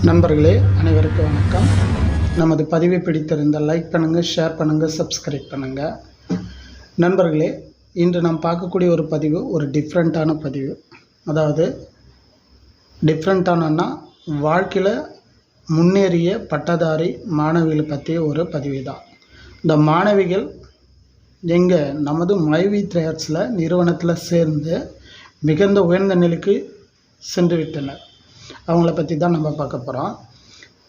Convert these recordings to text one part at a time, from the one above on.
நண்பர்களே அனைவருக்கும் வணக்கம். நமது பதிவை பிடித்திருந்தால் லைக் பண்ணுங்கள், ஷேர் பண்ணுங்கள், சப்ஸ்கிரைப் பண்ணுங்கள். நண்பர்களே, இன்று நாம் பார்க்கக்கூடிய ஒரு பதிவு ஒரு டிஃப்ரெண்ட்டான பதிவு. அதாவது டிஃப்ரெண்ட்டானா வாழ்க்கையில் முன்னேறிய பட்டதாரி மாணவிகளை பற்றிய ஒரு பதிவு தான். இந்த மாணவிகள் எங்கே நமது மைவி த்ரேயர்ஸில் நிறுவனத்தில் சேர்ந்து மிகுந்த உயர்ந்த நிலைக்கு சென்று விட்டனர். அவங்கள பற்றி தான் நம்ம பார்க்க போகிறோம்.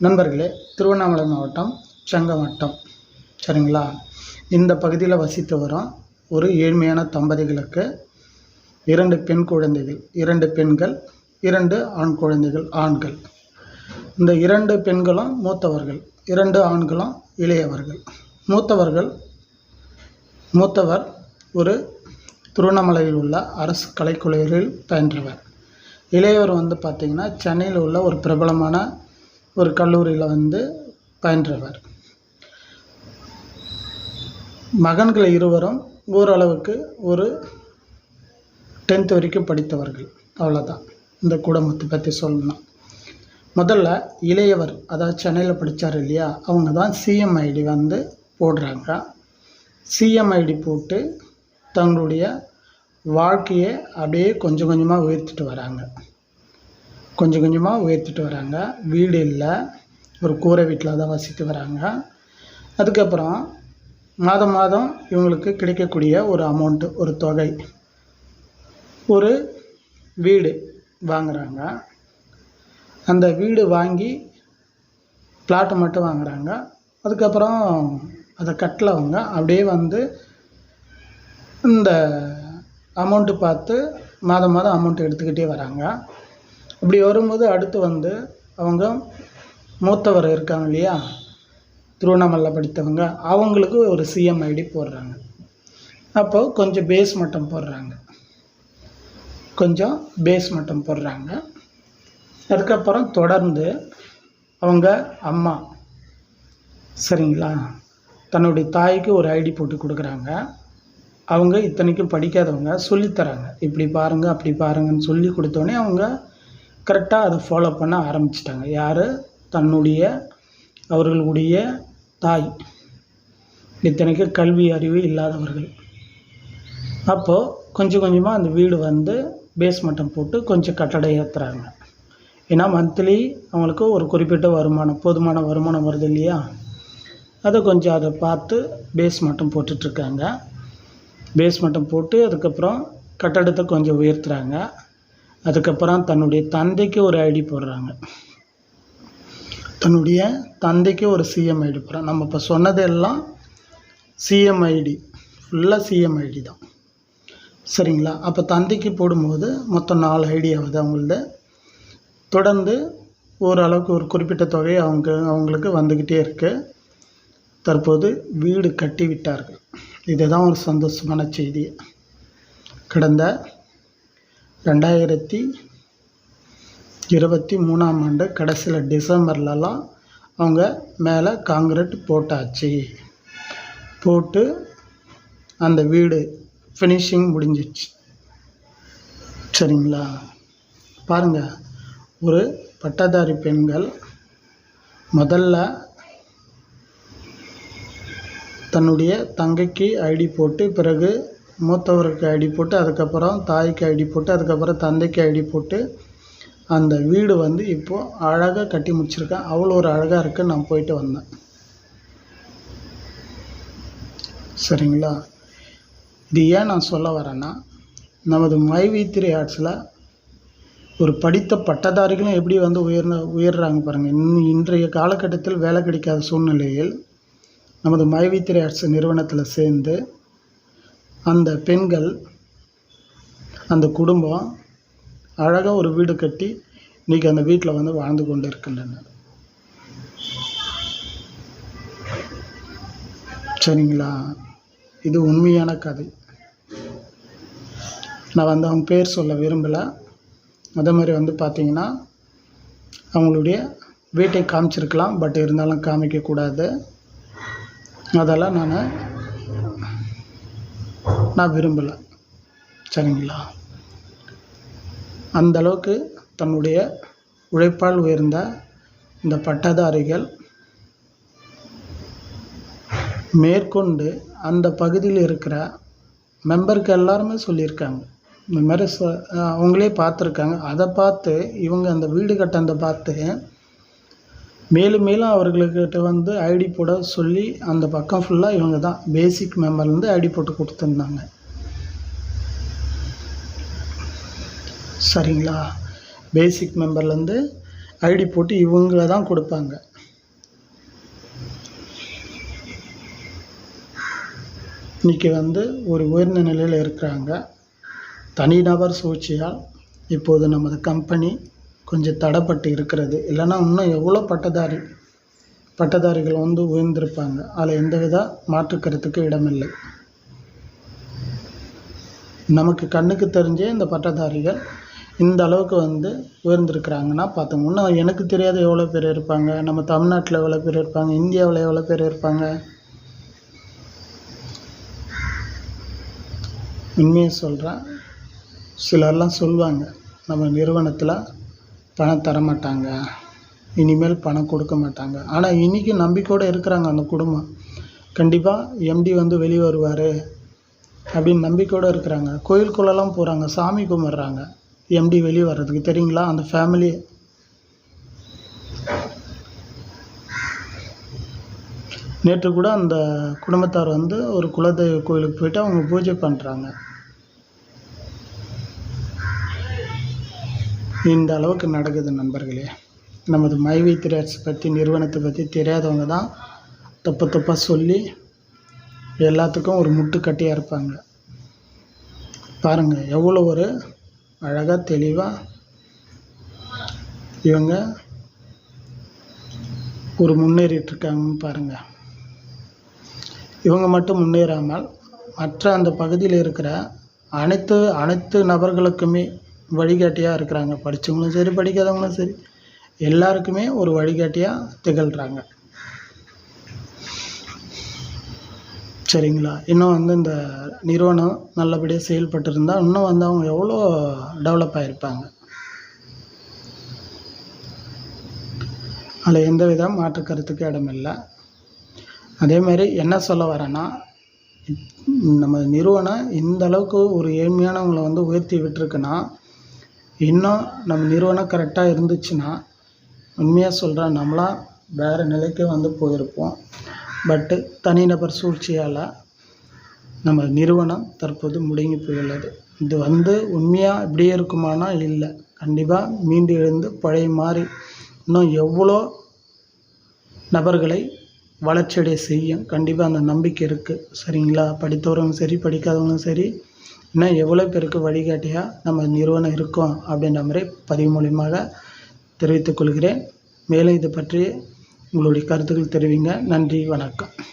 நண்பர்களே, திருவண்ணாமலை மாவட்டம் செங்கமட்டம், சரிங்களா, இந்த பகுதியில் வசித்து வரும் ஒரு ஏழ்மையான தம்பதிகளுக்கு 2 பெண் குழந்தைகள், 2 பெண்கள், 2 ஆண் குழந்தைகள், ஆண்கள். இந்த 2 பெண்களும் மூத்தவர்கள், 2 ஆண்களும் இளையவர்கள். மூத்தவர் ஒரு திருவண்ணாமலையில் உள்ள அரசு கலைக்கல்லூரியில் பயின்றவர். இளையவர் பார்த்திங்கன்னா சென்னையில் உள்ள ஒரு பிரபலமான ஒரு கல்லூரியில் பயின்றவர். மகன்கள் இருவரும் ஓரளவுக்கு ஒரு 10th வரைக்கும் படித்தவர்கள். அவ்வளோதான் இந்த குடும்பத்தை பற்றி சொல்லணும். முதல்ல இளையவர், அதாவது சென்னையில் படித்தார் இல்லையா, அவங்க தான் சிஎம்ஐடி போடுறாங்க. சிஎம்ஐடி போட்டு தங்களுடைய வாழ்க்கையை அப்படியே கொஞ்சம் கொஞ்சமாக உயர்த்திட்டு வராங்க. வீடு இல்லை, ஒரு கூரை வீட்டில் தான் வசித்து வராங்க. அதுக்கப்புறம் மாதம் இவங்களுக்கு கிடைக்கக்கூடிய ஒரு அமௌண்ட்டு, ஒரு தொகை, ஒரு வீடு வாங்குகிறாங்க. அந்த வீடு வாங்கி பிளாட்டை மட்டும் வாங்குகிறாங்க. அதுக்கப்புறம் அதை கட்டலவங்க அப்படியே இந்த அமௌண்ட்டு பார்த்து மாதம் அமௌண்ட் எடுத்துக்கிட்டே வராங்க. அப்படி வரும்போது அடுத்து அவங்க மூத்தவர் இருக்காங்க இல்லையா, திருவண்ணாமலையில் படித்தவங்க, அவங்களுக்கு ஒரு சிஎம்ஐடி போடுறாங்க. அப்போது கொஞ்சம் பேஸ் மட்டம் போடுறாங்க. அதுக்கப்புறம் தொடர்ந்து அவங்க அம்மா, சரிங்களா, தன்னுடைய தாய்க்கு ஒரு ஐடி போட்டு கொடுக்குறாங்க. அவங்க இத்தனைக்கும் படிக்காதவங்க, சொல்லித்தராங்க. இப்படி பாருங்கள், அப்படி பாருங்கன்னு சொல்லி கொடுத்தோடனே அவங்க கரெக்டாக அதை ஃபாலோ பண்ண ஆரம்பிச்சிட்டாங்க. யார்? அவர்களுடைய தாய். இத்தனைக்கு கல்வி அறிவு இல்லாதவர்கள். அப்போது கொஞ்சம் கொஞ்சமாக அந்த வீடு பேஸ் மட்டம் போட்டு கொஞ்சம் கட்டடம் ஏற்றுறாங்க. ஏன்னா மந்த்லி அவங்களுக்கு ஒரு குறிப்பிட்ட வருமானம், போதுமான வருமானம் வருது இல்லையா, அதை பார்த்து பேஸ் மட்டம் போட்டுட்ருக்காங்க. பேஸ் மட்டம் போட்டு அதுக்கப்புறம் கட்டடத்தை கொஞ்சம் உயர்த்துறாங்க. அதுக்கப்புறம் தன்னுடைய தந்தைக்கு ஒரு ஐடி போடுறாங்க. தன்னுடைய தந்தைக்கு ஒரு சிஎம்ஐடி போடுறாங்க. நம்ம இப்போ சொன்னதெல்லாம் சிஎம்ஐடி, ஃபுல்லாக சிஎம்ஐடி தான், சரிங்களா. அப்போ தந்தைக்கு போடும்போது மொத்தம் 4 ஐடி ஆகுது அவங்களது. தொடர்ந்து ஓரளவுக்கு ஒரு குறிப்பிட்ட தொகை அவங்களுக்கு வந்துக்கிட்டே இருக்குது. தற்போது வீடு கட்டி விட்டார்கள். இதுதான் ஒரு சந்தோஷமான செய்தி. கடந்த 2023ஆம் ஆண்டு கடைசியில் டிசம்பர்லலாம் அவங்க மேலே காங்கிரீட் போட்டாச்சு. போட்டு அந்த வீடு ஃபினிஷிங் முடிஞ்சிச்சு, சரிங்களா. பாருங்கள், ஒரு பட்டதாரி பெண்கள் முதல்ல தன்னுடைய தங்கைக்கு ஐடி போட்டு, பிறகு மூத்தவருக்கு ஐடி போட்டு, அதுக்கப்புறம் தாய்க்கு ஐடி போட்டு, அதுக்கப்புறம் தந்தைக்கு ஐடி போட்டு அந்த வீடு இப்போது அழகாக கட்டி முடிச்சிருக்கேன். அவ்வளோ ஒரு அழகாக இருக்குது. நான் போயிட்டு வந்தேன், சரிங்களா. இது ஏன் நான் சொல்ல வரேன்னா, நமது மைவி த்ரேயர்ஸில் ஒரு படித்த பட்டதாரிகளும் எப்படி உயர்றாங்க பாருங்கள். இன்றைய காலகட்டத்தில் வேலை கிடைக்காத சூழ்நிலையில் நமது மைவி த்ரேயர்ஸ் நிறுவனத்தில் சேர்ந்து அந்த பெண்கள், அந்த குடும்பம் அழகாக ஒரு வீடு கட்டி இன்றைக்கி அந்த வீட்டில் வாழ்ந்து கொண்டு இருக்கின்றனர், சரிங்களா. இது உண்மையான கதை. நான் அவங்க பேர் சொல்ல விரும்பலை. அதே மாதிரி பார்த்திங்கன்னா அவங்களுடைய வீட்டை காமிச்சிருக்கலாம், பட் இருந்தாலும் காமிக்கக்கூடாது. அதெல்லாம் நான் விரும்பலை, சரிங்களா. அந்தளவுக்கு தன்னுடைய உழைப்பால் உயர்ந்த இந்த பட்டதாரிகள் மேற்கொண்டு அந்த பகுதியில் இருக்கிற மெம்பருக்கு எல்லாருமே சொல்லியிருக்காங்க. இந்த மாதிரி அவங்களே பார்த்துருக்காங்க. அதை பார்த்து இவங்க அந்த வீடு கட்டதை பார்த்து மேலும் மேலும் அவர்களுக்கிட்ட வந்து ஐடி போட சொல்லி அந்த பக்கம் ஃபுல்லாக இவங்க தான் பேசிக் மெம்பர்லேருந்து ஐடி போட்டு கொடுத்துருந்தாங்க. சரிங்களா? பேசிக் மெம்பர்லேருந்து ஐடி போட்டு இவங்கள தான் கொடுப்பாங்க. இன்றைக்கி வந்து ஒரு உயர்ந்த நிலையில் இருக்கிறாங்க. தனிநபர் சூழ்ச்சியால் இப்போது நமது கம்பெனி கொஞ்சம் தடைப்பட்டு இருக்கிறது. இல்லைன்னா இன்னும் எவ்வளோ பட்டதாரிகள் வந்து உயர்ந்திருப்பாங்க. அதில் எந்தவித மாற்றுக்கருத்துக்கு இடமில்லை. நமக்கு கண்ணுக்கு தெரிஞ்சே இந்த பட்டதாரிகள் இந்த அளவுக்கு வந்து உயர்ந்திருக்கிறாங்கன்னா பார்த்துங்க. இன்னும் எனக்கு தெரியாத எவ்வளோ பேர் இருப்பாங்க, நம்ம தமிழ்நாட்டில் எவ்வளோ பேர் இருப்பாங்க, இந்தியாவில் எவ்வளோ பேர் இருப்பாங்க. உண்மையை சொல்கிறேன். சிலர்லாம் சொல்லுவாங்க, நம்ம நிறுவனத்தில் பணம் தரமாட்டாங்க, இனிமேல் பணம் கொடுக்க மாட்டாங்க. ஆனால் இன்றைக்கி நம்பிக்கையோடு இருக்கிறாங்க அந்த குடும்பம். கண்டிப்பாக எம்டி வந்து வெளியே வருவார் அப்படின்னு நம்பிக்கையோடு இருக்கிறாங்க. கோயிலுக்குள்ளெல்லாம் போகிறாங்க, சாமி கும்பிட்றாங்க எம்டி வெளியே வர்றதுக்கு. தெரியுங்களா? அந்த ஃபேமிலி நேற்று கூட அந்த குடும்பத்தார் வந்து ஒரு குலதெய்வ கோயிலுக்கு போயிட்டு அவங்க பூஜை பண்ணுறாங்க. இந்த அளவுக்கு நடக்குது நண்பர்களே. நமது மைவி திரேட்ஸ் பற்றி, நிறுவனத்தை பற்றி தெரியாதவங்க தான் தப்பாக சொல்லி எல்லாத்துக்கும் ஒரு முட்டுக்கட்டியாக இருப்பாங்க. பாருங்கள் எவ்வளோ ஒரு அழகாக தெளிவாக இவங்க ஒரு முன்னேறிட்டுருக்காங்கன்னு பாருங்கள். இவங்க மட்டும் முன்னேறாமல் மற்ற அந்த பகுதியில் இருக்கிற அனைத்து நபர்களுக்குமே வழிகாட்டியாக இருக்கிறாங்க. படித்தவங்களும் சரி, படிக்காதவங்களும் சரி, எல்லாருக்குமே ஒரு வழிகாட்டியாக திகழ்கிறாங்க. சரிங்களா? இன்னும் வந்து இந்த நிறுவனம் நல்லபடியாக செயல்பட்டு இருந்தால் இன்னும் வந்து அவங்க எவ்வளோ டெவலப் ஆகிருப்பாங்க. அதில் எந்த வித மாற்று கருத்துக்கு இடமில்லை. அதேமாதிரி என்ன சொல்ல வரேன்னா, நம்ம நிறுவனம் இந்த அளவுக்கு ஒரு ஏழ்மையானவங்களை வந்து உயர்த்தி விட்டுருக்குன்னா, இன்னும் நம்ம நிறுவனம் கரெக்டாக இருந்துச்சுன்னா, உண்மையாக சொல்கிறேன், நம்மளாம் வேறு நிலைக்கு வந்து போயிருப்போம். பட்டு தனிநபர் சூழ்ச்சியால் நம்ம நிறுவனம் தற்போது முடங்கி போயுள்ளது. இது வந்து உண்மையாக இப்படியே இருக்குமானா இல்லை. கண்டிப்பாக மீண்டு எழுந்து பழைய மாதிரி இன்னும் எவ்வளோ நபர்களை வளர்ச்சியடைய செய்யும். கண்டிப்பாக அந்த நம்பிக்கை இருக்குது. சரிங்களா? படித்தவர்களும் சரி, படிக்காதவங்களும் சரி, இன்னும் எவ்வளோ பேருக்கு வழிகாட்டியாக நம்ம நிறுவனம் இருக்கோம் அப்படின்ற மாதிரி பதிவு மூலியமாக தெரிவித்துக் கொள்கிறேன். மேலும் இது பற்றி உங்களுடைய கருத்துக்கள் தெரிவிங்க. நன்றி, வணக்கம்.